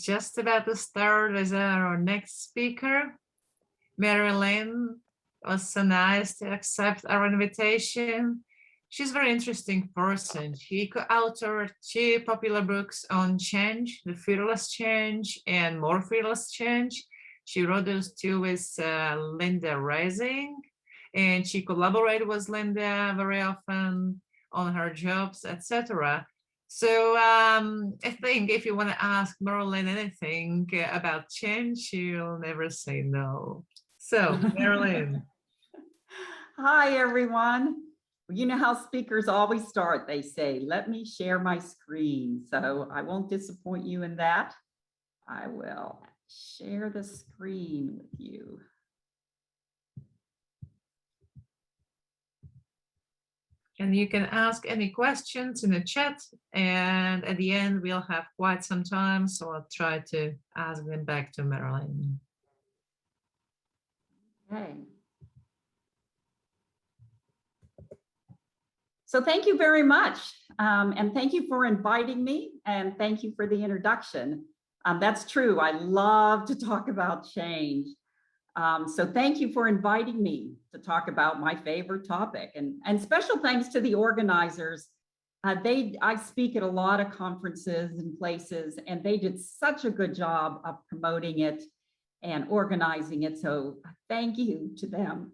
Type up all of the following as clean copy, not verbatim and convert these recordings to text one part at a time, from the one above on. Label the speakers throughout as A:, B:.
A: just about to start as our next speaker. MaryLynn was so nice to accept our invitation. She's a very interesting person. She co-authored 2 popular books on change, The Fearless Change and More Fearless Change. She wrote those 2 with Linda Rising, and she collaborated with Linda very often on her jobs, etc. So I think if you want to ask MaryLynn anything about change, she'll never say no. So, MaryLynn.
B: Hi, everyone. You know how speakers always start. They say, let me share my screen. So I won't disappoint you in that. I will share the screen with you.
A: And you can ask any questions in the chat, and at the end we'll have quite some time, so I'll try to ask them back to MaryLynn.
B: Okay. So thank you very much, and thank you for inviting me, and thank you for the introduction. That's true, I love to talk about change. So thank you for inviting me to talk about my favorite topic, and special thanks to the organizers. I speak at a lot of conferences and places, and they did such a good job of promoting it and organizing it. So thank you to them.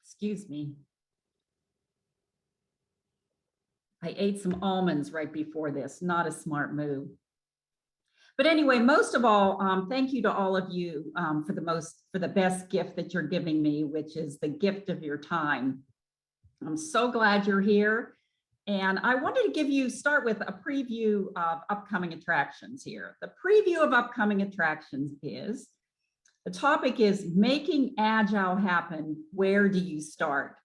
B: Excuse me. I ate some almonds right before this, not a smart move. But anyway, most of all, thank you to all of you for the best gift that you're giving me, which is the gift of your time. I'm so glad you're here. And I wanted to start with a preview of upcoming attractions here. The preview of upcoming attractions is, the topic is making Agile happen. Where do you start?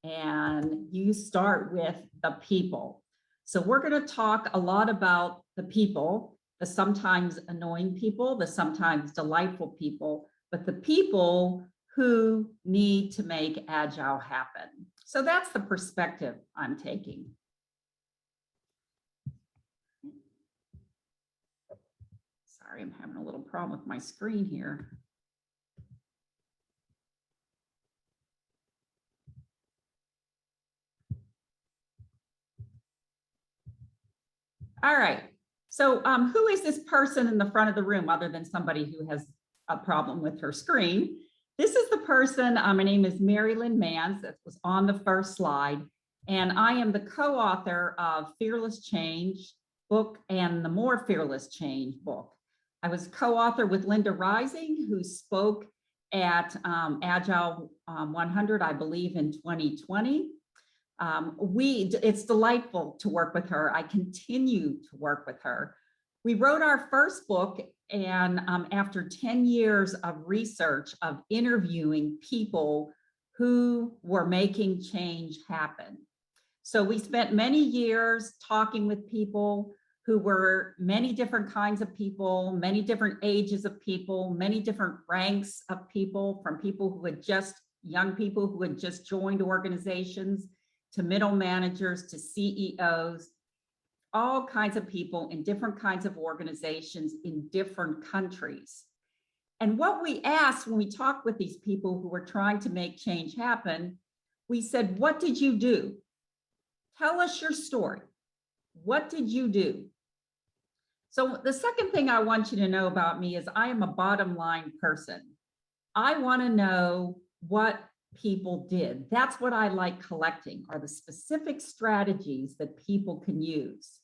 B: And you start with the people. So we're going to talk a lot about the people, the sometimes annoying people, the sometimes delightful people, but the people who need to make Agile happen. So that's the perspective I'm taking. Sorry, I'm having a little problem with my screen here. All right, so who is this person in the front of the room other than somebody who has a problem with her screen? This is the person, my name is MaryLynn Manns, that was on the first slide, and I am the co-author of Fearless Change book and the More Fearless Change book. I was co-author with Linda Rising, who spoke at Agile 100, I believe in 2020. It's delightful to work with her. I continue to work with her. We wrote our first book, and after 10 years of research of interviewing people who were making change happen. So we spent many years talking with people who were many different kinds of people, many different ages of people, many different ranks of people, from people who had young people who had just joined organizations, to middle managers, to CEOs, all kinds of people in different kinds of organizations in different countries. And what we asked when we talked with these people who were trying to make change happen, we said, what did you do? Tell us your story. What did you do? So the second thing I want you to know about me is I am a bottom line person. I want to know what people did. That's what I like collecting, are the specific strategies that people can use.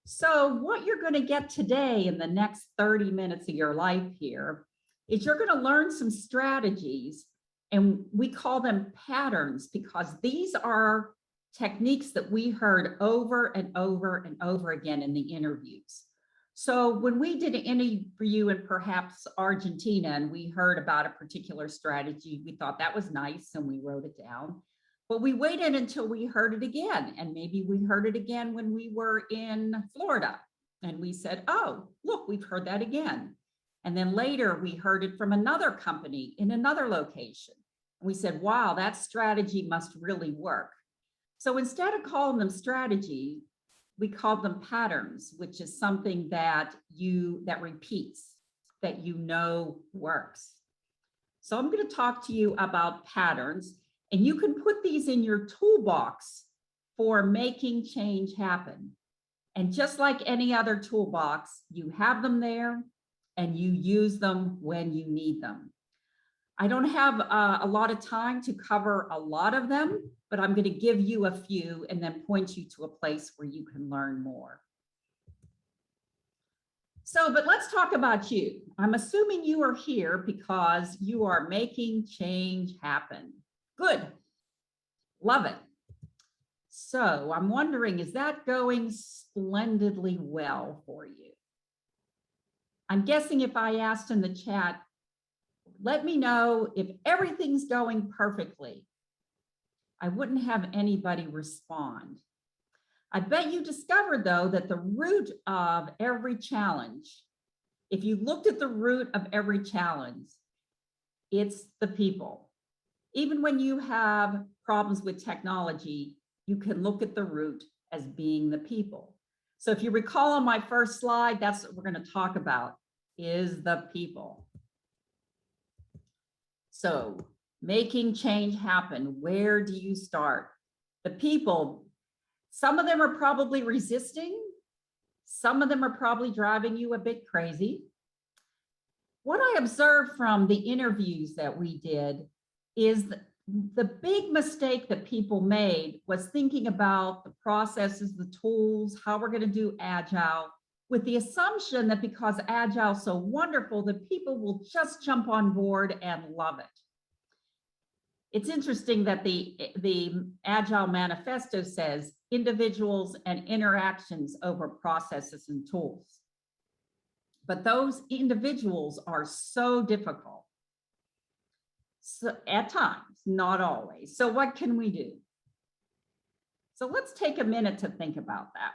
B: So what you're going to get today in the next 30 minutes of your life here is you're going to learn some strategies, and we call them patterns because these are techniques that we heard over and over and over again in the interviews. So when we did an interview in perhaps Argentina and we heard about a particular strategy, we thought that was nice and we wrote it down. But we waited until we heard it again, and maybe we heard it again when we were in Florida. And we said, oh, look, we've heard that again. And then later we heard it from another company in another location. And we said, wow, that strategy must really work. So instead of calling them strategy, we call them patterns, which is something that repeats, that you know works. So I'm going to talk to you about patterns, and you can put these in your toolbox for making change happen. And just like any other toolbox, you have them there and you use them when you need them. I don't have a lot of time to cover a lot of them, but I'm going to give you a few and then point you to a place where you can learn more. So, but let's talk about you. I'm assuming you are here because you are making change happen. Good. Love it. So I'm wondering, is that going splendidly well for you? I'm guessing if I asked in the chat, let me know if everything's going perfectly, I wouldn't have anybody respond. I bet you discovered, though, that the root of every challenge, if you looked at the root of every challenge, it's the people. Even when you have problems with technology, you can look at the root as being the people. So if you recall on my first slide, that's what we're going to talk about, is the people. So making change happen, where do you start? The people, some of them are probably resisting. Some of them are probably driving you a bit crazy. What I observed from the interviews that we did is the big mistake that people made was thinking about the processes, the tools, how we're going to do Agile, with the assumption that because Agile is so wonderful, that people will just jump on board and love it. It's interesting that the Agile Manifesto says individuals and interactions over processes and tools. But those individuals are so difficult. So at times, not always. So what can we do? So let's take a minute to think about that.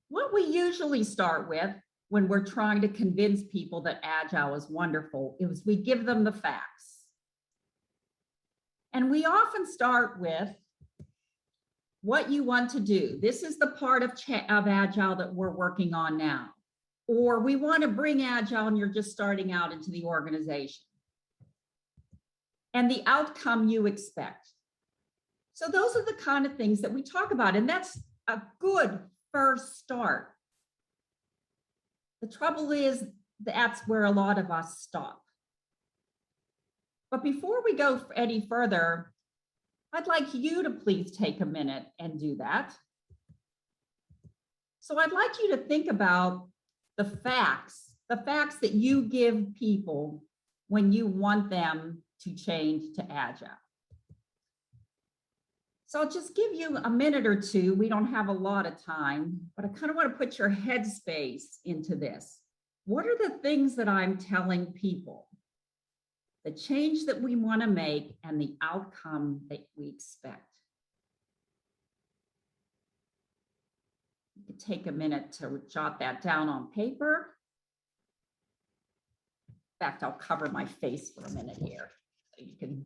B: What we usually start with when we're trying to convince people that Agile is wonderful is we give them the facts. And we often start with what you want to do. This is the part of Agile that we're working on now. Or we want to bring Agile and you're just starting out into the organization. And the outcome you expect. So those are the kind of things that we talk about, and that's a good first start. The trouble is that's where a lot of us stop. But before we go any further, I'd like you to please take a minute and do that. So I'd like you to think about the facts that you give people when you want them to change to Agile. So I'll just give you a minute or two. We don't have a lot of time, but I kind of want to put your headspace into this. What are the things that I'm telling people? The change that we want to make and the outcome that we expect. You could take a minute to jot that down on paper. In fact, I'll cover my face for a minute here so you can.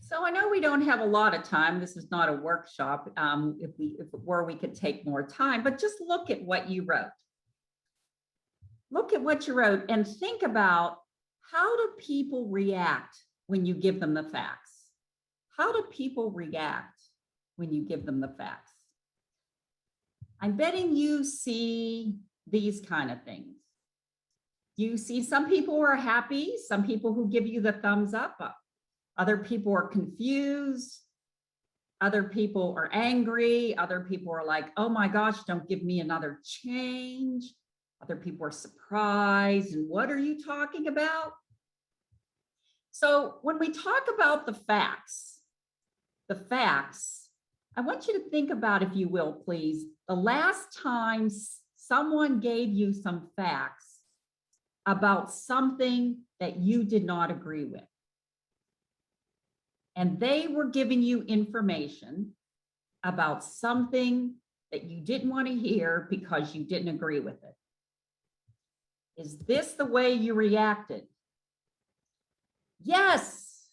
B: So I know we don't have a lot of time. This is not a workshop. If it were, we could take more time, but just look at what you wrote. Look at what you wrote and think about, how do people react when you give them the facts? How do people react when you give them the facts? I'm betting you see these kind of things. You see some people who are happy, some people who give you the thumbs up. Other people are confused. Other people are angry. Other people are like, oh my gosh, don't give me another change. Other people are surprised. And what are you talking about? So when we talk about the facts, I want you to think about, if you will, please, the last time someone gave you some facts about something that you did not agree with. And they were giving you information about something that you didn't want to hear because you didn't agree with it. Is this the way you reacted? Yes.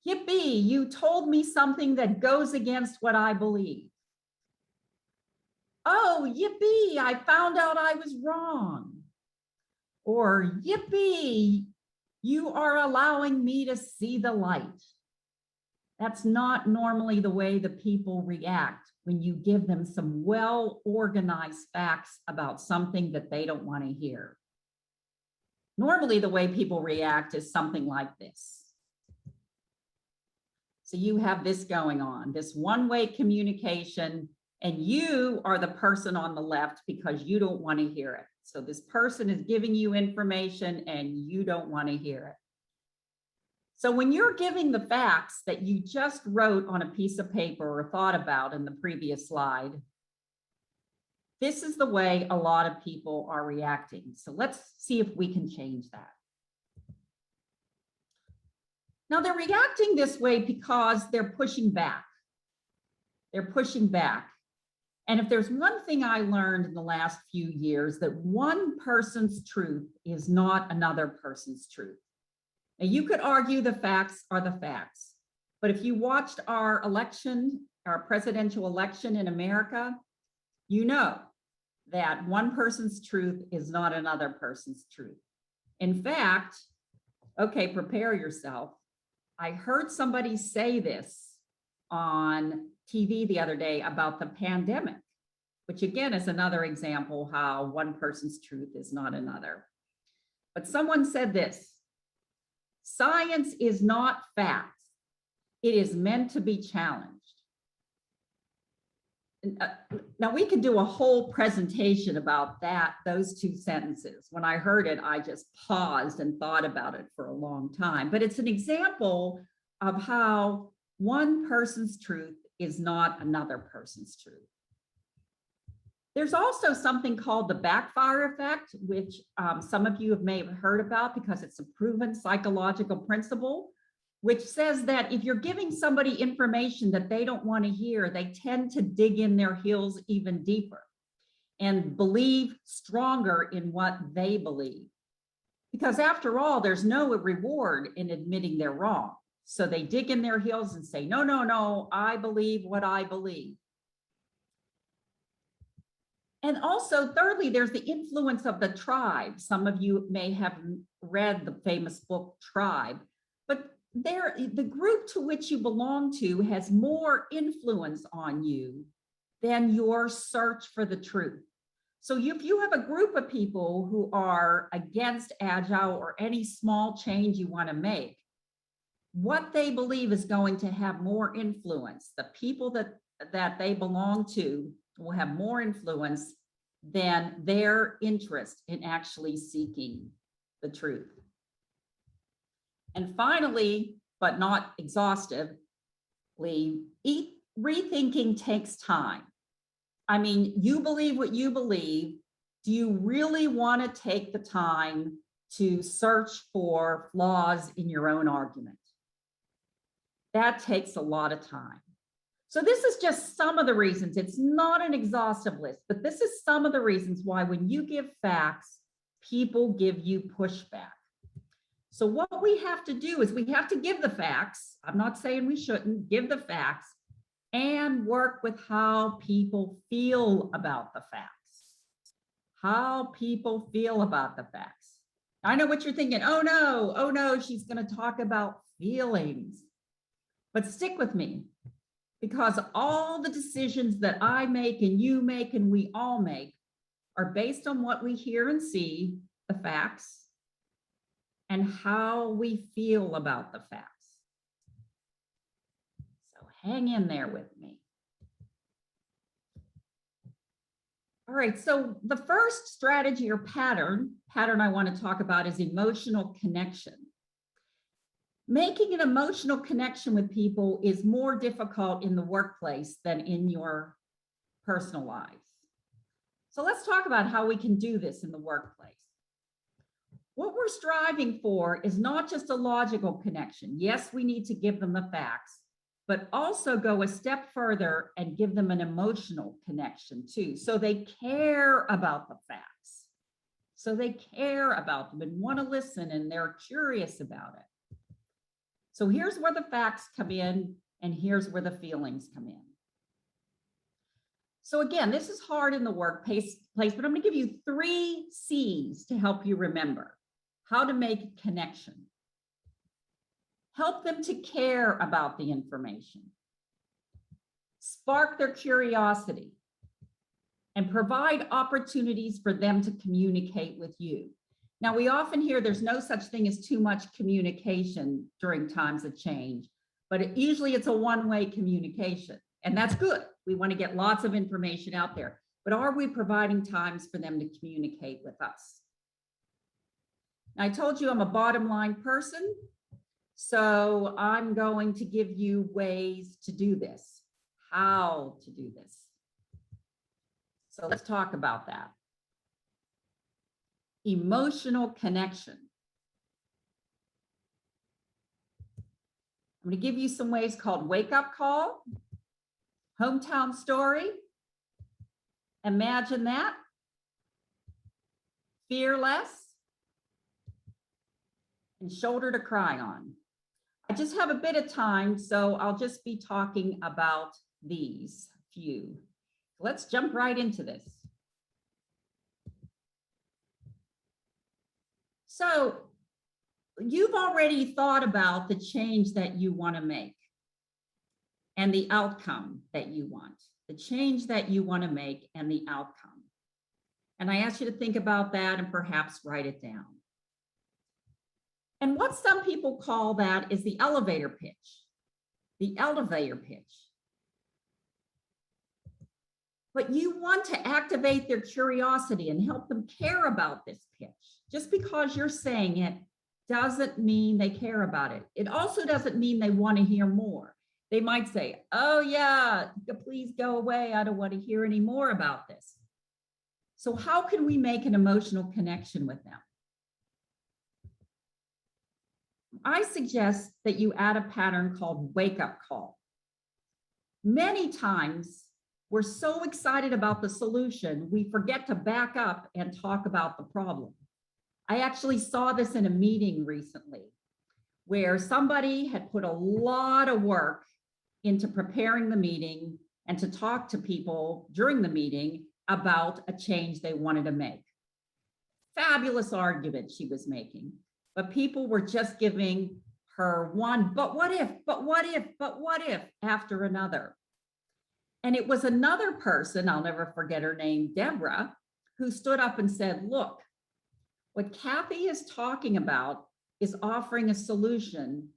B: Yippee, you told me something that goes against what I believe. Oh, yippee, I found out I was wrong. Or yippee, you are allowing me to see the light. That's not normally the way the people react when you give them some well-organized facts about something that they don't want to hear. Normally, the way people react is something like this. So you have this going on, this one-way communication, and you are the person on the left because you don't want to hear it. So this person is giving you information and you don't want to hear it. So when you're giving the facts that you just wrote on a piece of paper or thought about in the previous slide, this is the way a lot of people are reacting. So let's see if we can change that. Now they're reacting this way because they're pushing back. They're pushing back. And if there's one thing I learned in the last few years, that one person's truth is not another person's truth. Now you could argue the facts are the facts, but if you watched our election, our presidential election in America, you know that one person's truth is not another person's truth. In fact, okay, prepare yourself. I heard somebody say this on TV the other day about the pandemic, which again is another example how one person's truth is not another. But someone said this: science is not fact. It is meant to be challenged. Now we could do a whole presentation about those two sentences. When I heard it, I just paused and thought about it for a long time. But it's an example of how one person's truth is not another person's truth. There's also something called the backfire effect, which some of you may have heard about because it's a proven psychological principle, which says that if you're giving somebody information that they don't want to hear, they tend to dig in their heels even deeper and believe stronger in what they believe. Because after all, there's no reward in admitting they're wrong. So they dig in their heels and say, no, no, no, I believe what I believe. And also, thirdly, there's the influence of the tribe. Some of you may have read the famous book, Tribe, but the group to which you belong to has more influence on you than your search for the truth. So if you have a group of people who are against Agile or any small change you want to make, what they believe is going to have more influence. The people that they belong to will have more influence than their interest in actually seeking the truth. And finally, but not exhaustively, rethinking takes time. I mean, you believe what you believe. Do you really want to take the time to search for flaws in your own argument? That takes a lot of time. So this is just some of the reasons. It's not an exhaustive list, but this is some of the reasons why when you give facts, people give you pushback. So what we have to do is we have to give the facts. I'm not saying we shouldn't give the facts, and work with how people feel about the facts. How people feel about the facts. I know what you're thinking. Oh no, she's going to talk about feelings. But stick with me, because all the decisions that I make and you make and we all make are based on what we hear and see, the facts, and how we feel about the facts. So Hang in there with me. All right, so the first strategy or pattern I want to talk about is emotional connection. Making an emotional connection with people is more difficult in the workplace than in your personal lives. So let's talk about how we can do this in the workplace. What we're striving for is not just a logical connection. Yes, we need to give them the facts, but also go a step further and give them an emotional connection too. So they care about the facts. So they care about them and want to listen and they're curious about it. So here's where the facts come in and here's where the feelings come in. So again, this is hard in the workplace, but I'm going to give you 3 C's to help you remember how to make a connection. Help them to care about the information. Spark their curiosity and provide opportunities for them to communicate with you. Now, we often hear there's no such thing as too much communication during times of change, but usually it's a one-way communication, and that's good. We want to get lots of information out there, but are we providing times for them to communicate with us? Now, I told you I'm a bottom line person, so I'm going to give you ways to do this, how to do this. So let's talk about that. Emotional connection. I'm going to give you some ways called wake up call, hometown story, imagine that, fearless, and shoulder to cry on. I just have a bit of time, so I'll just be talking about these few. Let's jump right into this. So you've already thought about the change that you want to make and the outcome that you want, the change that you want to make and the outcome. And I ask you to think about that and perhaps write it down. And what some people call that is the elevator pitch. The elevator pitch. But you want to activate their curiosity and help them care about this pitch. Just because you're saying it doesn't mean they care about it. It also doesn't mean they want to hear more. They might say, oh yeah, please go away. I don't want to hear any more about this. So how can we make an emotional connection with them? I suggest that you add a pattern called wake up call. Many times, we're so excited about the solution, we forget to back up and talk about the problem. I actually saw this in a meeting recently where somebody had put a lot of work into preparing the meeting and to talk to people during the meeting about a change they wanted to make. Fabulous argument she was making, but people were just giving her one, but what if, but what if, but what if, after another. And it was another person, I'll never forget her name, Deborah, who stood up and said, look, what Kathy is talking about is offering a solution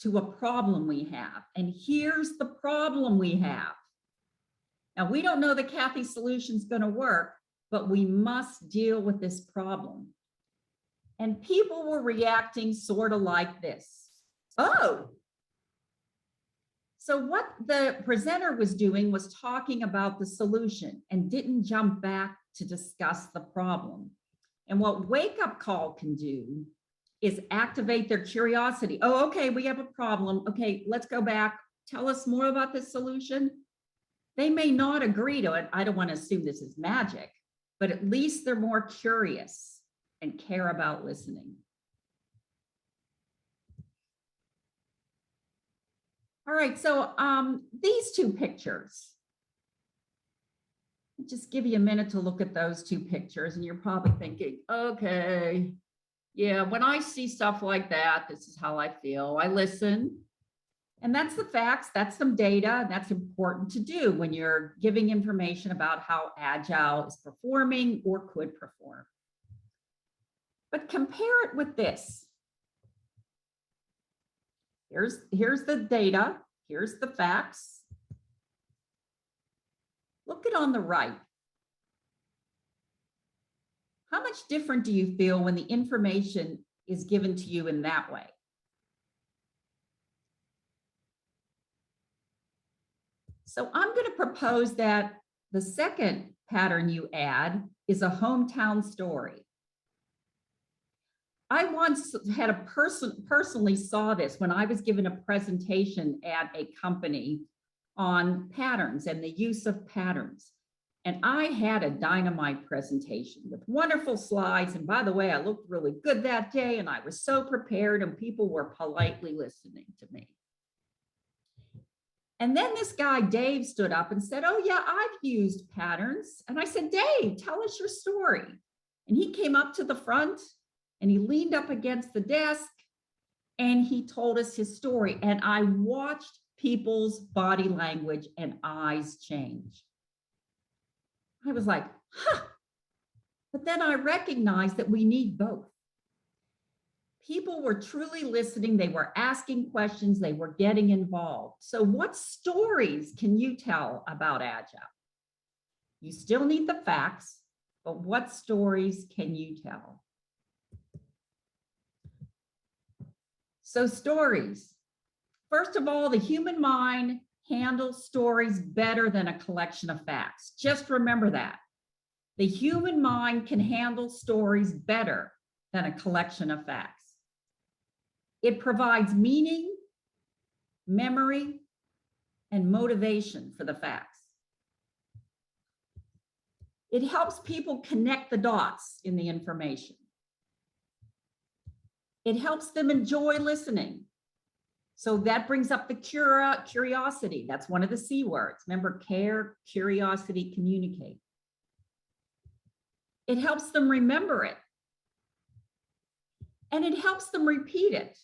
B: to a problem we have. And here's the problem we have. Now, we don't know that Kathy's solution is going to work, but we must deal with this problem. And people were reacting sort of like this. Oh. So what the presenter was doing was talking about the solution and didn't jump back to discuss the problem. And what wake up call can do is activate their curiosity. Oh, okay, we have a problem. Okay, let's go back. Tell us more about this solution. They may not agree to it. I don't want to assume this is magic, but at least they're more curious and care about listening. All right, so these 2 pictures, just give you a minute to look at those 2 pictures and you're probably thinking, okay, yeah, when I see stuff like that, this is how I feel. I listen, and that's the facts, that's some data, that's important to do when you're giving information about how Agile is performing or could perform. But compare it with this. Here's the data. here's the facts. Look at on the right. How much different do you feel when the information is given to you in that way? So I'm going to propose that the second pattern you add is a hometown story. I once had a personally saw this when I was given a presentation at a company on patterns and the use of patterns. And I had a dynamite presentation with wonderful slides. And by the way, I looked really good that day and I was so prepared and people were politely listening to me. And then this guy, Dave, stood up and said, oh yeah, I've used patterns. And I said, Dave, tell us your story. And he came up to the front and he leaned up against the desk and he told us his story. And I watched people's body language and eyes change. I was like, huh. But then I recognized that we need both. People were truly listening. They were asking questions. They were getting involved. So what stories can you tell about Agile? You still need the facts, but what stories can you tell? So stories. First of all, the human mind handles stories better than a collection of facts. Just remember that. The human mind can handle stories better than a collection of facts. It provides meaning, memory, and motivation for the facts. It helps people connect the dots in the information. It helps them enjoy listening. So that brings up the curiosity. That's one of the C words. Remember, care, curiosity, communicate. It helps them remember it. And it helps them repeat it.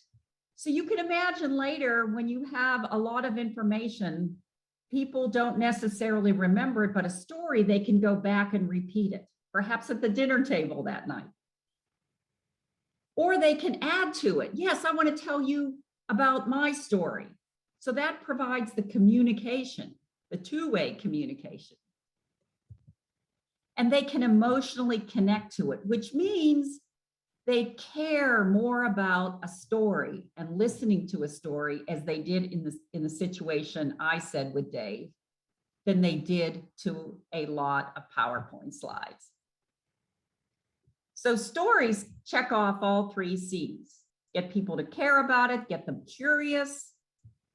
B: So you can imagine later when you have a lot of information, people don't necessarily remember it, but a story, they can go back and repeat it, perhaps at the dinner table that night. Or they can add to it. Yes, I want to tell you about my story. So that provides the communication, the two-way communication. And they can emotionally connect to it, which means they care more about a story and listening to a story as they did in the situation I said with Dave than they did to a lot of PowerPoint slides. So stories check off all three C's. Get people to care about it, get them curious,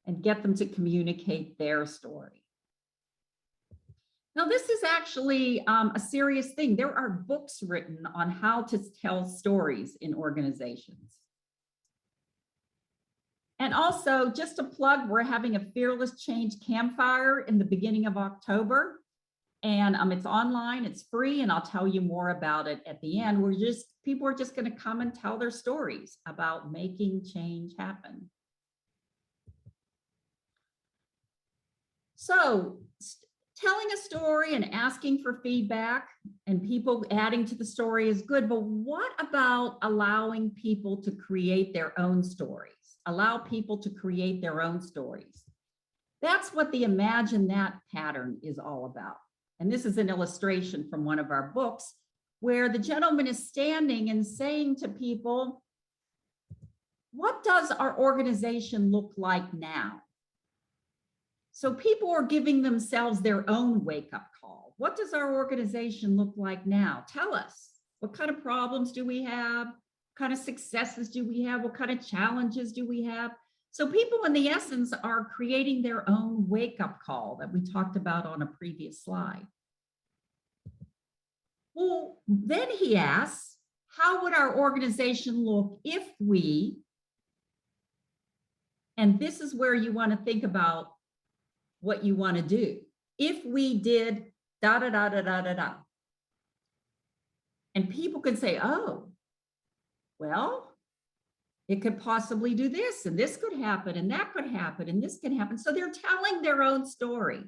B: and get them to communicate their story. Now, this is actually a serious thing. There are books written on how to tell stories in organizations. And also, just a plug, we're having a Fearless Change Campfire in the beginning of October. And it's online, it's free, and I'll tell you more about it at the end. People are just going to come and tell their stories about making change happen. So, telling a story and asking for feedback and people adding to the story is good, but what about allowing people to create their own stories? Allow people to create their own stories. That's what the Imagine That pattern is all about. And this is an illustration from one of our books where the gentleman is standing and saying to people, what does our organization look like now? So people are giving themselves their own wake-up call. What does our organization look like now? Tell us. What kind of problems do we have? What kind of successes do we have? What kind of challenges do we have? So people, in the essence, are creating their own wake-up call that we talked about on a previous slide. Well, then he asks, how would our organization look if we, and this is where you want to think about what you want to do. If we did da da da da da da da. And people could say, oh, well, it could possibly do this, and this could happen, and that could happen, and this can happen. So they're telling their own story.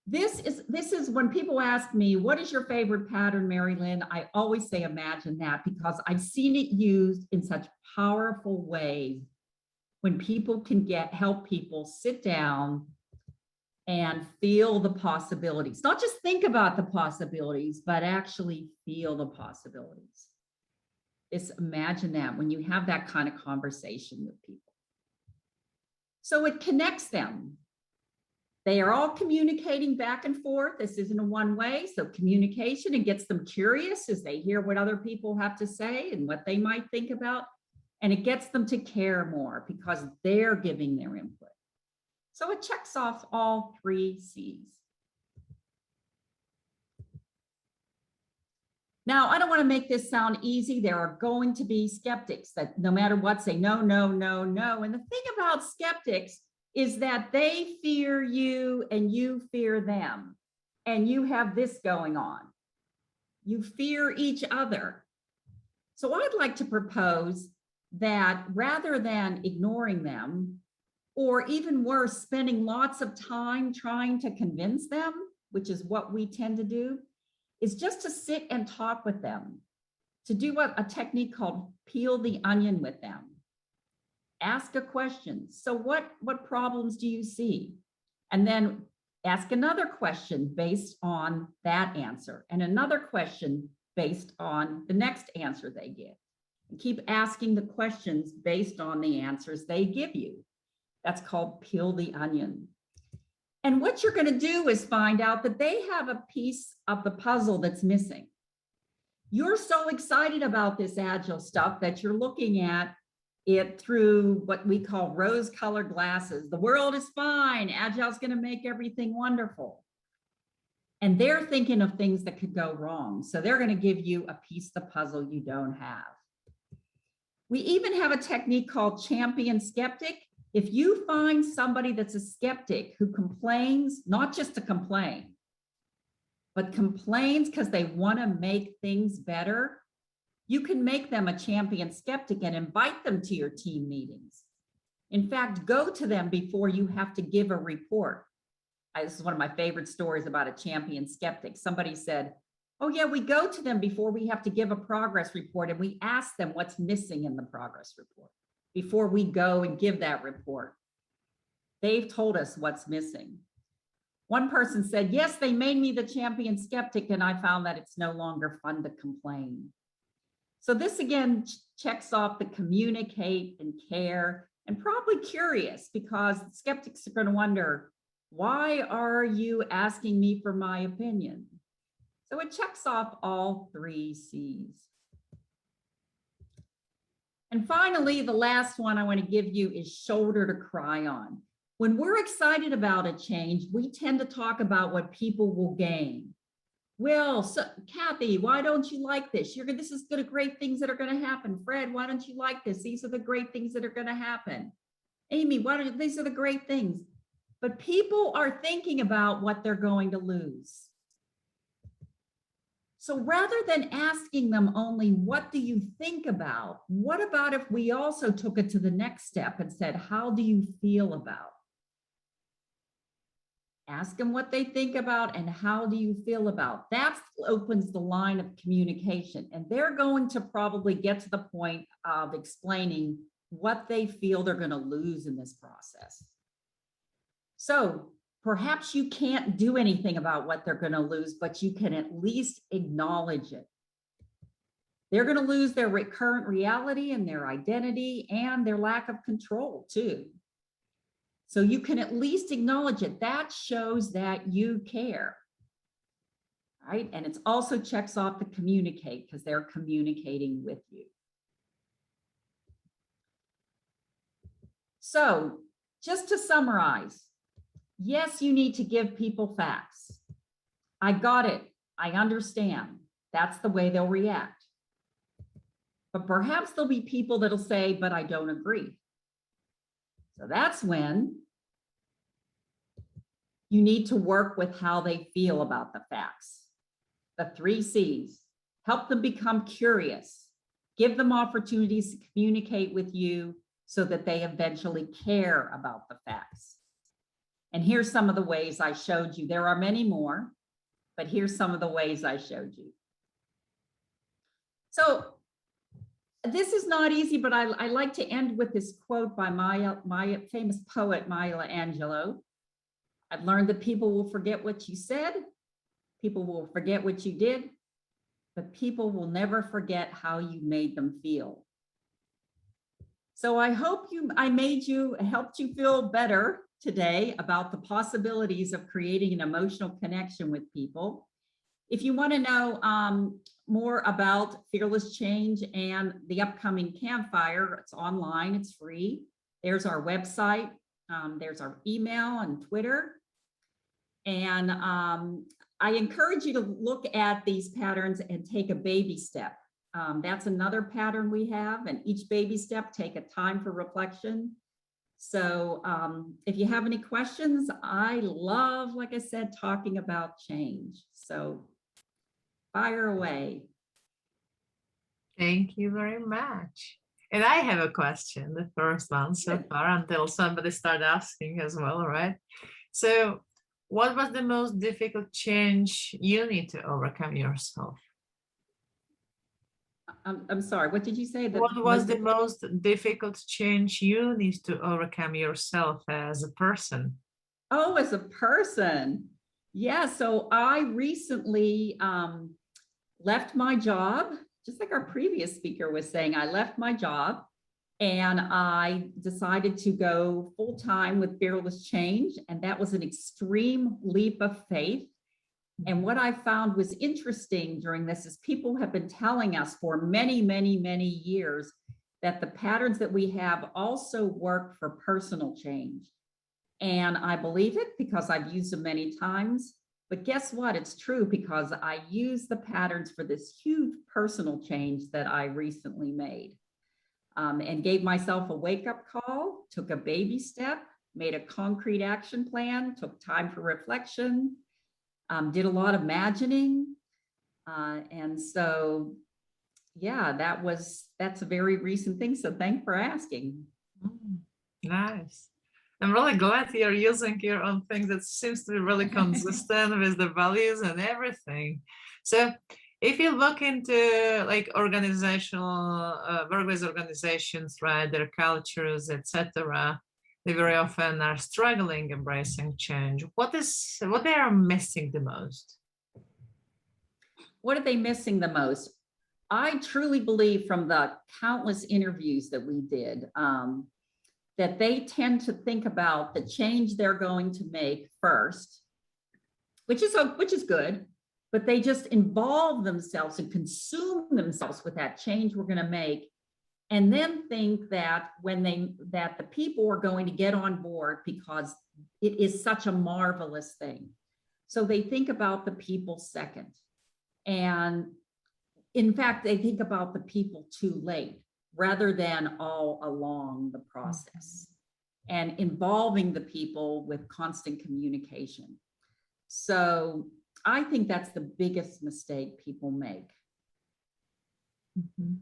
B: This is when people ask me, what is your favorite pattern, MaryLynn? I always say Imagine That, because I've seen it used in such powerful ways when people can help people sit down and feel the possibilities, not just think about the possibilities, but actually feel the possibilities. Just imagine that when you have that kind of conversation with people. So it connects them. They are all communicating back and forth. This isn't a one way. So communication, it gets them curious as they hear what other people have to say and what they might think about. And it gets them to care more because they're giving their input. So it checks off all 3 C's. Now, I don't want to make this sound easy. There are going to be skeptics that no matter what say no, no, no, no. And the thing about skeptics is that they fear you and you fear them. And you have this going on. You fear each other. So I'd like to propose that rather than ignoring them, or even worse, spending lots of time trying to convince them, which is what we tend to do, is just to sit and talk with them, to do a technique called peel the onion with them. Ask a question. So what problems do you see? And then ask another question based on that answer, and another question based on the next answer they give. And keep asking the questions based on the answers they give you. That's called peel the onion. And what you're going to do is find out that they have a piece of the puzzle that's missing. You're so excited about this Agile stuff that you're looking at it through what we call rose-colored glasses. The world is fine. Agile's going to make everything wonderful. And they're thinking of things that could go wrong. So they're going to give you a piece of the puzzle you don't have. We even have a technique called champion skeptic. If you find somebody that's a skeptic who complains, not just to complain, but complains because they want to make things better, you can make them a champion skeptic and invite them to your team meetings. In fact, go to them before you have to give a report. This is one of my favorite stories about a champion skeptic. Somebody said, oh yeah, we go to them before we have to give a progress report and we ask them what's missing in the progress report before we go and give that report. They've told us what's missing. One person said, yes, they made me the champion skeptic and I found that it's no longer fun to complain. So this again checks off the communicate and care and probably curious, because skeptics are going to wonder, why are you asking me for my opinion? So it checks off all 3 C's. And finally, the last one I want to give you is shoulder to cry on. When we're excited about a change, we tend to talk about what people will gain. Well, so, Kathy, why don't you like this? This is the great things that are going to happen. Fred, why don't you like this? These are the great things that are going to happen. Amy, these are the great things. But people are thinking about what they're going to lose. So rather than asking them only, what do you think about? What about if we also took it to the next step and said, how do you feel about? Ask them what they think about and how do you feel about. That opens the line of communication. And they're going to probably get to the point of explaining what they feel they're going to lose in this process. So perhaps you can't do anything about what they're going to lose, but you can at least acknowledge it. They're going to lose their current reality and their identity and their lack of control too. So you can at least acknowledge it. That shows that you care, right? And it also checks off the communicate because they're communicating with you. So just to summarize, yes, you need to give people facts. I got it. I understand. That's the way they'll react. But perhaps there'll be people that'll say, but I don't agree. So that's when you need to work with how they feel about the facts. The 3 C's. Help them become curious. Give them opportunities to communicate with you so that they eventually care about the facts. And here's some of the ways I showed you. There are many more, but here's some of the ways I showed you. So This is not easy, but I like to end with this quote by my famous poet, Maya Angelou. I've learned that people will forget what you said, people will forget what you did, but people will never forget how you made them feel. So I hope I helped you feel better today about the possibilities of creating an emotional connection with people. If you want to know more about Fearless Change and the upcoming Campfire, it's online, it's free. There's our website, there's our email and Twitter. And I encourage you to look at these patterns and take a baby step. That's another pattern we have, and each baby step, take a time for reflection. So if you have any questions, I love, like I said, talking about change. So fire away.
A: Thank you very much. And I have a question, the first one so far, until somebody started asking as well, right? So what was the most difficult change you need to overcome yourself?
B: I'm sorry, what did you say?
A: What was the most difficult change you need to overcome yourself as a person?
B: Oh, as a person. Yeah, so I recently left my job, just like our previous speaker was saying. I left my job and I decided to go full-time with Fearless Change. And that was an extreme leap of faith. And what I found was interesting during this is people have been telling us for many, many, many years that the patterns that we have also work for personal change. And I believe it because I've used them many times. But guess what? It's true because I use the patterns for this huge personal change that I recently made, and gave myself a wake-up call, took a baby step, made a concrete action plan, took time for reflection, did a lot of imagining. And so, yeah, that's a very recent thing. So thanks for asking.
A: Nice. I'm really glad you're using your own thing that seems to be really consistent with the values and everything. So if you look into like organizational, work with organizations, right, their cultures, etc., they very often are struggling embracing change. What they are missing the most?
B: What are they missing the most? I truly believe from the countless interviews that we did, that they tend to think about the change they're going to make first, which is good, but they just involve themselves and consume themselves with that change we're going to make, and then think that that the people are going to get on board because it is such a marvelous thing. So they think about the people second. And in fact, they think about the people too late rather than all along the process, and involving the people with constant communication. So I think that's the biggest mistake people make.
A: Mm-hmm.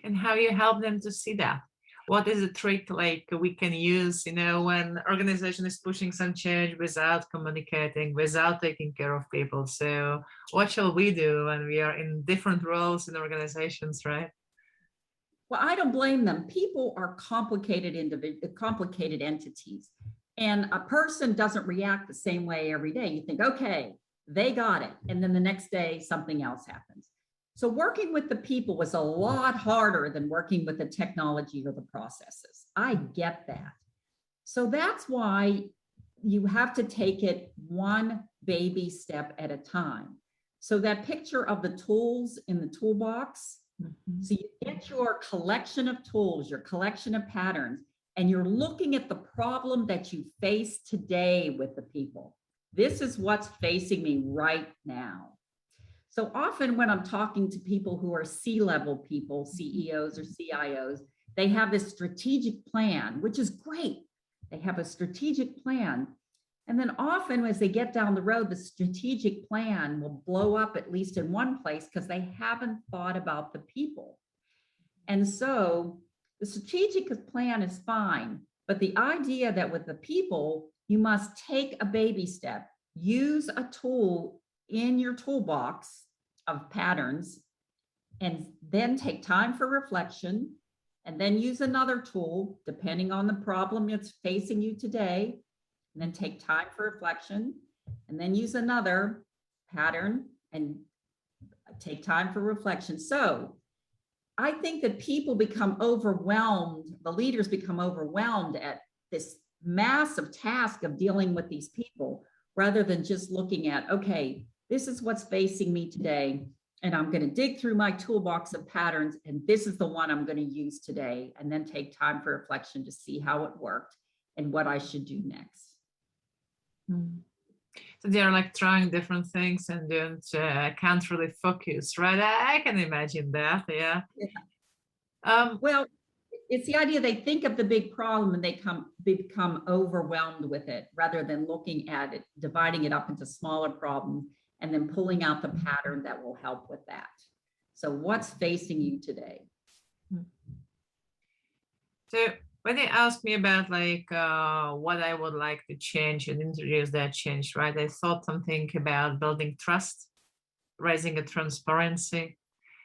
A: And how you help them to see that? What is a trick like we can use, when organization is pushing some change without communicating, without taking care of people? So what shall we do when we are in different roles in organizations, right?
B: Well, I don't blame them. People are complicated entities, and a person doesn't react the same way every day. You think, okay, they got it. And then the next day, something else happens. So working with the people was a lot harder than working with the technology or the processes. I get that. So that's why you have to take it one baby step at a time. So that picture of the tools in the toolbox, so you get your collection of tools, your collection of patterns, and you're looking at the problem that you face today with the people. This is what's facing me right now. So often when I'm talking to people who are C-level people, CEOs or CIOs, they have this strategic plan, which is great. They have a strategic plan. And then often as they get down the road, the strategic plan will blow up at least in one place because they haven't thought about the people. And so the strategic plan is fine, but the idea that with the people, you must take a baby step, use a tool in your toolbox of patterns, and then take time for reflection, and then use another tool depending on the problem that's facing you today, and then take time for reflection, and then use another pattern and take time for reflection. So I think that people become overwhelmed, the leaders become overwhelmed at this massive task of dealing with these people, rather than just looking at, okay, this is what's facing me today, and I'm going to dig through my toolbox of patterns, and this is the one I'm going to use today, and then take time for reflection to see how it worked and what I should do next.
A: So they're like trying different things and can't really focus, right? I can imagine that, yeah.
B: Well, it's the idea they think of the big problem and they become overwhelmed with it, rather than looking at it, dividing it up into smaller problems, and then pulling out the pattern that will help with that. So what's facing you today?
A: So when they asked me about like what I would like to change and introduce that change, right? I thought something about building trust, raising a transparency,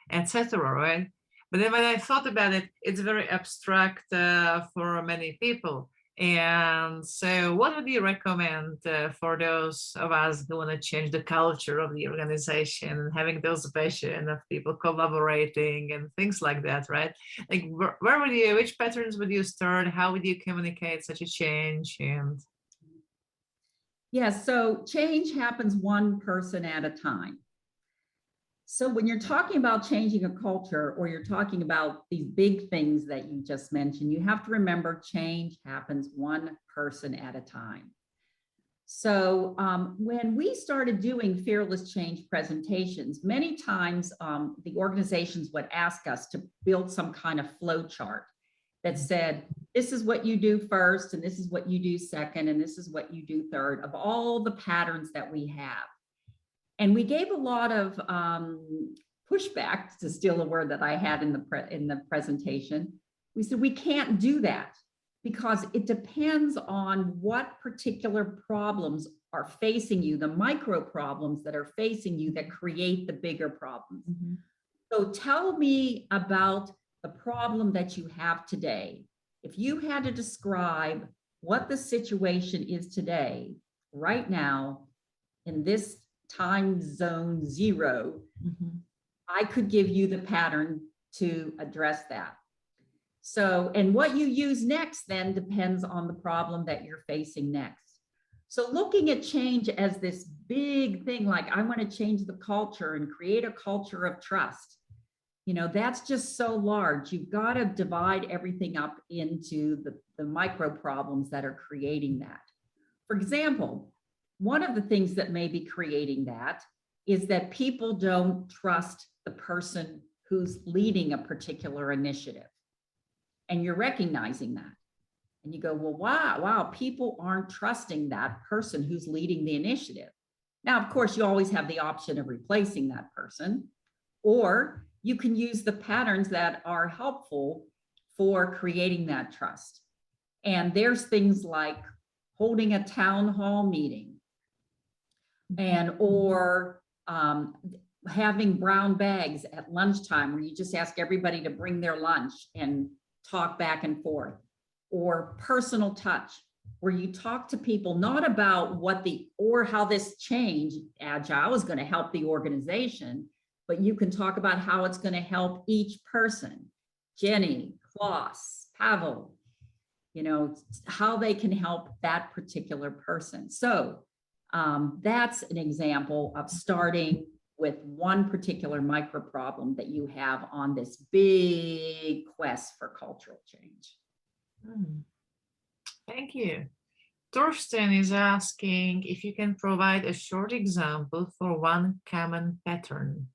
A: etc., right? But then when I thought about it, it's very abstract for many people. And so what would you recommend for those of us who want to change the culture of the organization and having those vision of people collaborating and things like that, right? Like where would you, which patterns would you start? How would you communicate such a change? And
B: yeah, so change happens one person at a time. So when you're talking about changing a culture, or you're talking about these big things that you just mentioned, you have to remember change happens one person at a time. So when we started doing fearless change presentations, many times the organizations would ask us to build some kind of flow chart that said, this is what you do first, and this is what you do second, and this is what you do third, of all the patterns that we have. And we gave a lot of pushback, to steal a word that I had in the presentation. We said, we can't do that because it depends on what particular problems are facing you, the micro problems that are facing you that create the bigger problems. Mm-hmm. So tell me about the problem that you have today. If you had to describe what the situation is today, right now, in this time zone 0, mm-hmm. I could give you the pattern to address that. So, and what you use next then depends on the problem that you're facing next. So looking at change as this big thing, like I want to change the culture and create a culture of trust, you know, that's just so large. You've got to divide everything up into the micro problems that are creating that. For example, one of the things that may be creating that is that people don't trust the person who's leading a particular initiative. And you're recognizing that. And you go, well, wow, people aren't trusting that person who's leading the initiative. Now, of course, you always have the option of replacing that person, or you can use the patterns that are helpful for creating that trust. And there's things like holding a town hall meeting, and or having brown bags at lunchtime where you just ask everybody to bring their lunch and talk back and forth, or personal touch where you talk to people not about how this change Agile is going to help the organization, but you can talk about how it's going to help each person, Jenny, Klaus, Pavel, you know, how they can help that particular person. So that's an example of starting with one particular micro problem that you have on this big quest for cultural change.
A: Thank you. Thorsten is asking if you can provide a short example for one common pattern.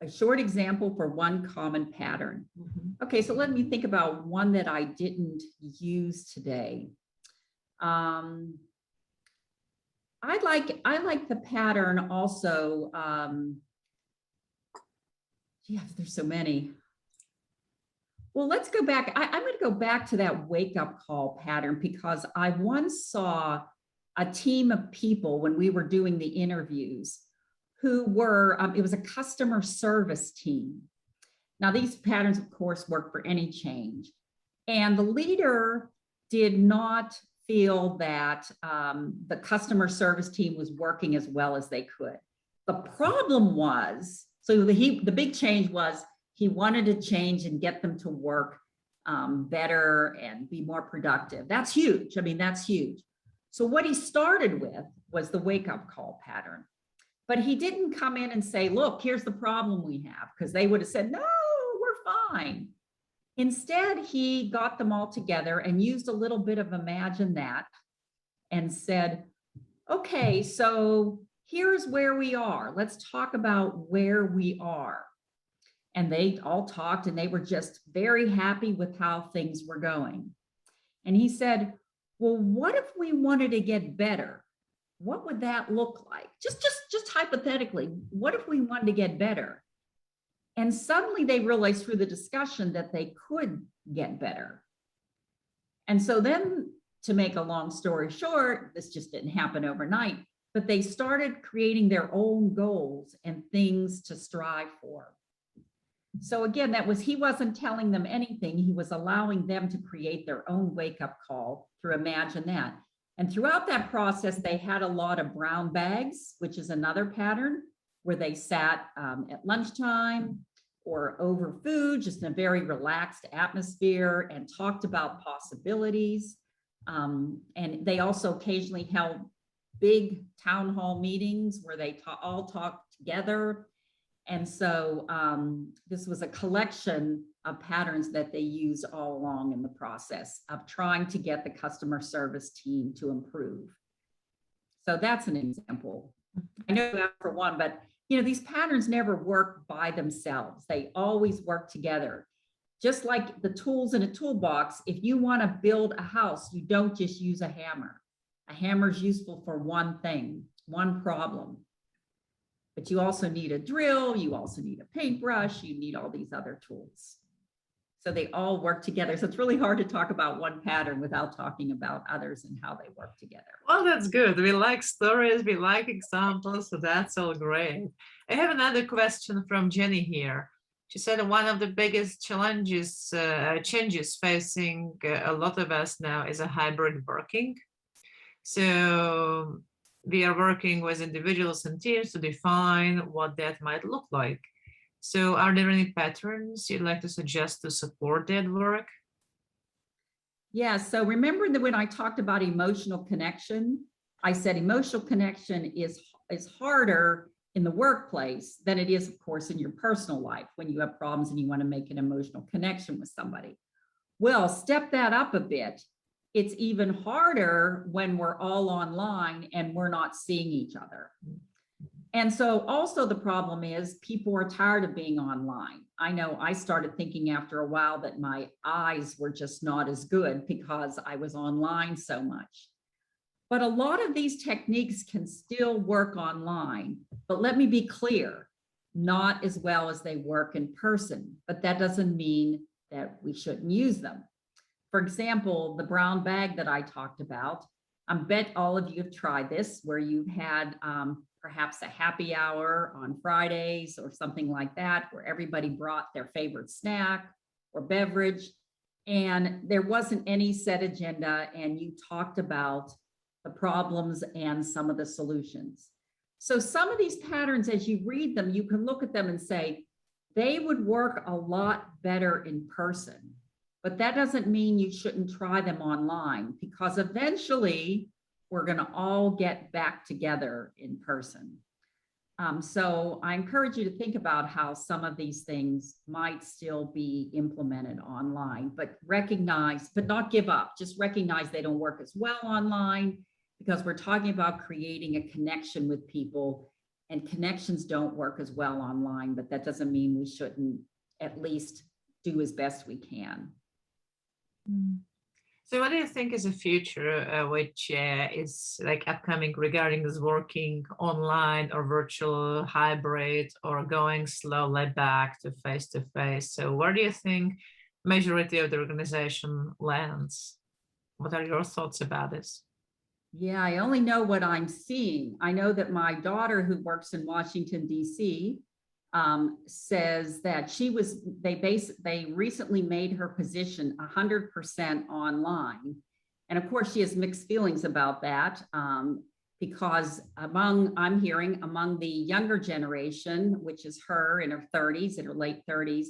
B: A short example for one common pattern. Mm-hmm. Okay, so let me think about one that I didn't use today. I like the pattern also. There's so many. Well, let's go back. I'm going to go back to that wake-up call pattern, because I once saw a team of people when we were doing the interviews who were, it was a customer service team. Now, these patterns, of course, work for any change. And the leader did not feel that the customer service team was working as well as they could. The problem was, so the big change was he wanted to change and get them to work better and be more productive. That's huge. I mean, that's huge. So what he started with was the wake-up call pattern. But he didn't come in and say, look, here's the problem we have, because they would have said, no, we're fine. Instead, he got them all together and used a little bit of imagine that and said, okay, so here's where we are. Let's talk about where we are. And they all talked and they were just very happy with how things were going. And he said, well, what if we wanted to get better? What would that look like? Just hypothetically, what if we wanted to get better? And suddenly they realized through the discussion that they could get better. And so then, to make a long story short, this just didn't happen overnight, but they started creating their own goals and things to strive for. So again, he wasn't telling them anything. He was allowing them to create their own wake-up call through imagine that. And throughout that process, they had a lot of brown bags, which is another pattern where they sat at lunchtime or over food, just in a very relaxed atmosphere, and talked about possibilities. And they also occasionally held big town hall meetings where they all talked together. And so this was a collection of patterns that they used all along in the process of trying to get the customer service team to improve. So that's an example. I know that for one, but these patterns never work by themselves. They always work together. Just like the tools in a toolbox, if you want to build a house, you don't just use a hammer. A hammer is useful for one thing, one problem. But you also need a drill, you also need a paintbrush, you need all these other tools. So they all work together. So it's really hard to talk about one pattern without talking about others and how they work together.
A: Well, that's good. We like stories, we like examples, so that's all great. I have another question from Jenny here. She said one of the biggest changes facing a lot of us now is a hybrid working. So we are working with individuals and teams to define what that might look like. So are there any patterns you'd like to suggest to support that work?
B: Yeah, so remember that when I talked about emotional connection, I said emotional connection is harder in the workplace than it is, of course, in your personal life when you have problems and you want to make an emotional connection with somebody. Well, step that up a bit. It's even harder when we're all online and we're not seeing each other. And so also the problem is people are tired of being online. I know I started thinking after a while that my eyes were just not as good because I was online so much. But a lot of these techniques can still work online. But let me be clear, not as well as they work in person. But that doesn't mean that we shouldn't use them. For example, the brown bag that I talked about, I bet all of you have tried this, where you've had perhaps a happy hour on Fridays or something like that, where everybody brought their favorite snack or beverage, and there wasn't any set agenda, and you talked about the problems and some of the solutions. So some of these patterns, as you read them, you can look at them and say, they would work a lot better in person. But that doesn't mean you shouldn't try them online, because eventually we're going to all get back together in person. So I encourage you to think about how some of these things might still be implemented online, but not give up. Just recognize they don't work as well online, because we're talking about creating a connection with people, and connections don't work as well online, but that doesn't mean we shouldn't at least do as best we can.
A: So what do you think is a future which is like upcoming regarding this working online or virtual hybrid or going slowly back to face? So where do you think majority of the organization lands? What are your thoughts about this?
B: Yeah, I only know what I'm seeing. I know that my daughter, who works in Washington, D.C., says that they recently made her position 100% online. And of course, she has mixed feelings about that, because I'm hearing among the younger generation, which is her in her 30s, in her late 30s,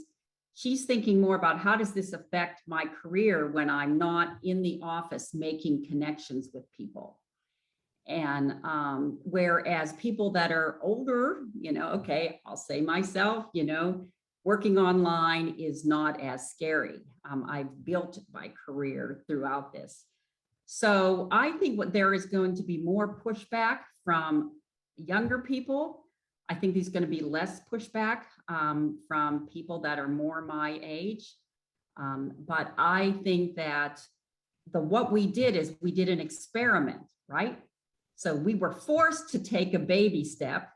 B: she's thinking more about how does this affect my career when I'm not in the office making connections with people. And whereas people that are older, okay, I'll say myself, working online is not as scary. I've built my career throughout this. So I think there is going to be more pushback from younger people. I think there's going to be less pushback from people that are more my age. But I think that what we did is we did an experiment, right? So we were forced to take a baby step,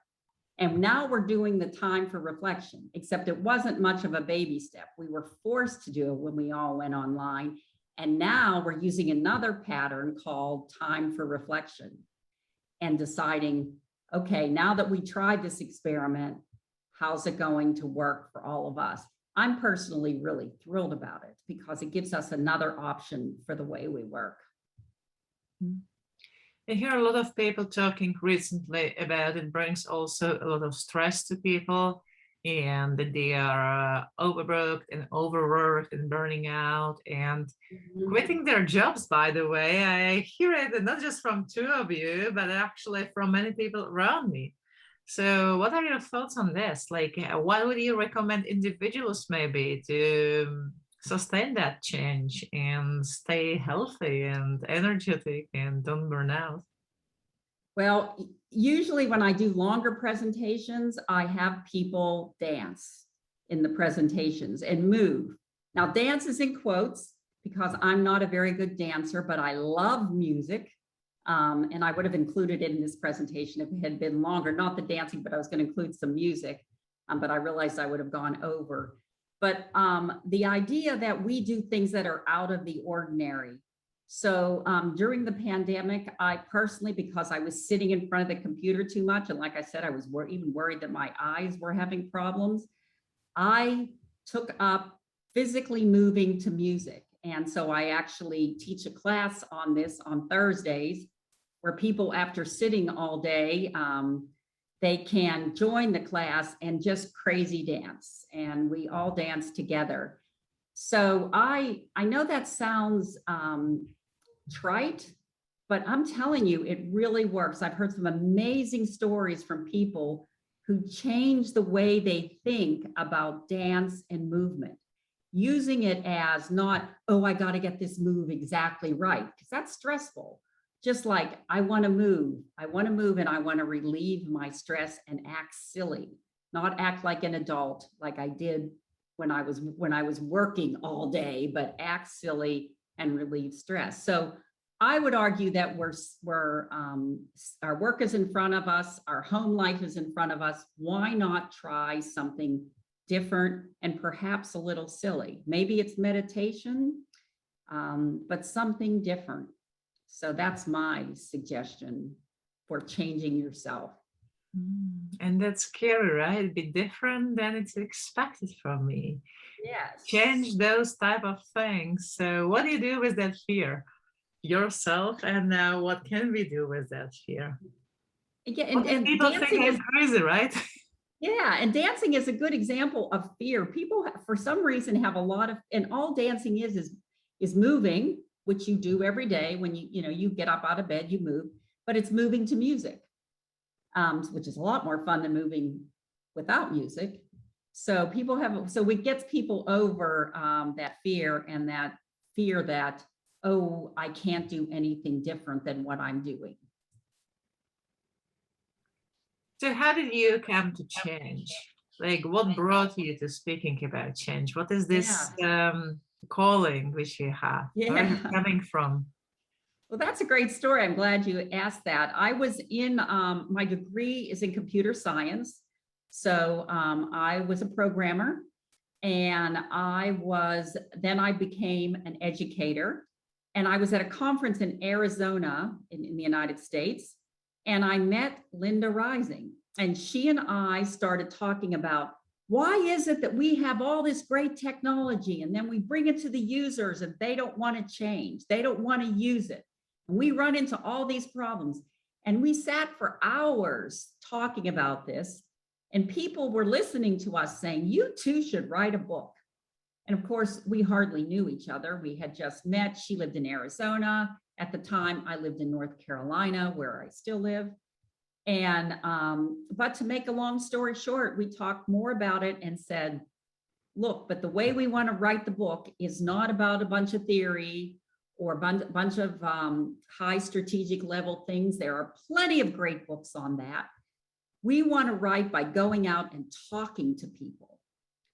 B: and now we're doing the time for reflection, except it wasn't much of a baby step. We were forced to do it when we all went online. And now we're using another pattern called time for reflection and deciding, okay, now that we tried this experiment, how's it going to work for all of us? I'm personally really thrilled about it because it gives us another option for the way we work.
A: I hear a lot of people talking recently about it brings also a lot of stress to people, and that they are overworked and overworked and burning out and quitting their jobs. By the way, I hear it not just from two of you, but actually from many people around me. So what are your thoughts on this? Like, what would you recommend individuals maybe to sustain that change and stay healthy and energetic and don't burn out?
B: Well, usually when I do longer presentations, I have people dance in the presentations and move. Now, dance is in quotes because I'm not a very good dancer, but I love music. And I would have included it in this presentation if it had been longer, not the dancing, but I was going to include some music, but I realized I would have gone over. But the idea that we do things that are out of the ordinary. So during the pandemic, I personally, because I was sitting in front of the computer too much, and like I said, I was even worried that my eyes were having problems, I took up physically moving to music. And so I actually teach a class on this on Thursdays, where people, after sitting all day, they can join the class and just crazy dance. And we all dance together. So I know that sounds trite, but I'm telling you, it really works. I've heard some amazing stories from people who change the way they think about dance and movement, using it as not, oh, I got to get this move exactly right, because that's stressful. Just like I want to move and I want to relieve my stress and act silly, not act like an adult like I did when I was working all day, but act silly and relieve stress. So I would argue that our work is in front of us, our home life is in front of us. Why not try something different and perhaps a little silly? Maybe it's meditation, but something different. So that's my suggestion for changing yourself.
A: And that's scary, right? Be different than it's expected from me.
B: Yes.
A: Change those type of things. So what do you do with that fear? Yourself, and what can we do with that fear?
B: Yeah, and
A: people think I'm crazy, right?
B: Yeah, and dancing is a good example of fear. People, for some reason, have a lot of, and all dancing is moving, which you do every day when you get up out of bed, you move, but it's moving to music, which is a lot more fun than moving without music. So it gets people over that fear and that fear that, oh, I can't do anything different than what I'm doing.
A: So how did you come to change? Like, what brought you to speaking about change? What is this calling which you have?
B: Yeah.
A: Where are you coming from?
B: Well, that's a great story. I'm glad you asked that. I was in, my degree is in computer science. So I was a programmer, and I became an educator. And I was at a conference in Arizona in the United States, and I met Linda Rising. And she and I started talking about, why is it that we have all this great technology and then we bring it to the users and they don't want to change, they don't want to use it. And we run into all these problems. And we sat for hours talking about this, and people were listening to us saying, you too should write a book. And of course, we hardly knew each other. We had just met. She lived in Arizona. At the time, I lived in North Carolina, where I still live. And, but to make a long story short, we talked more about it and said, look, but the way we want to write the book is not about a bunch of theory or a bunch of high strategic level things. There are plenty of great books on that. We want to write by going out and talking to people.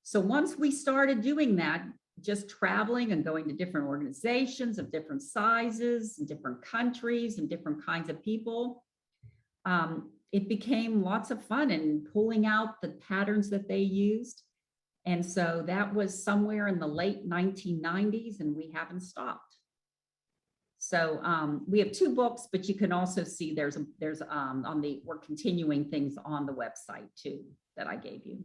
B: So once we started doing that, just traveling and going to different organizations of different sizes and different countries and different kinds of people, it became lots of fun and pulling out the patterns that they used. And so that was somewhere in the late 1990s, and we haven't stopped. So we have 2 books, but you can also see we're continuing things on the website too that I gave you.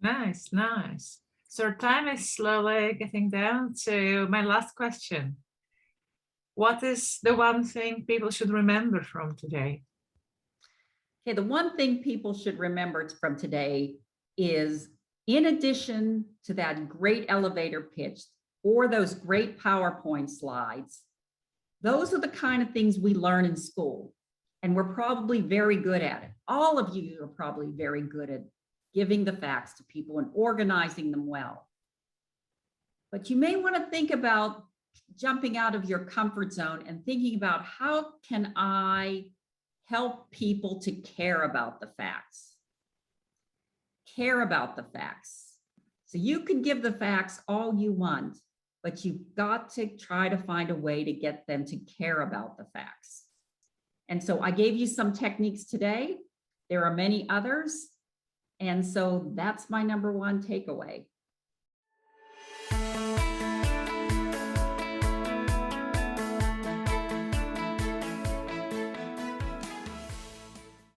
A: Nice, nice. So our time is slowly getting down to my last question. What is the one thing people should remember from today?
B: Okay, the one thing people should remember from today is, in addition to that great elevator pitch or those great PowerPoint slides, those are the kind of things we learn in school, and we're probably very good at it. All of you are probably very good at giving the facts to people and organizing them well. But you may want to think about jumping out of your comfort zone and thinking about, how can I help people to care about the facts? Care about the facts. So you can give the facts all you want, but you've got to try to find a way to get them to care about the facts. And so I gave you some techniques today. There are many others. And so that's my number one takeaway.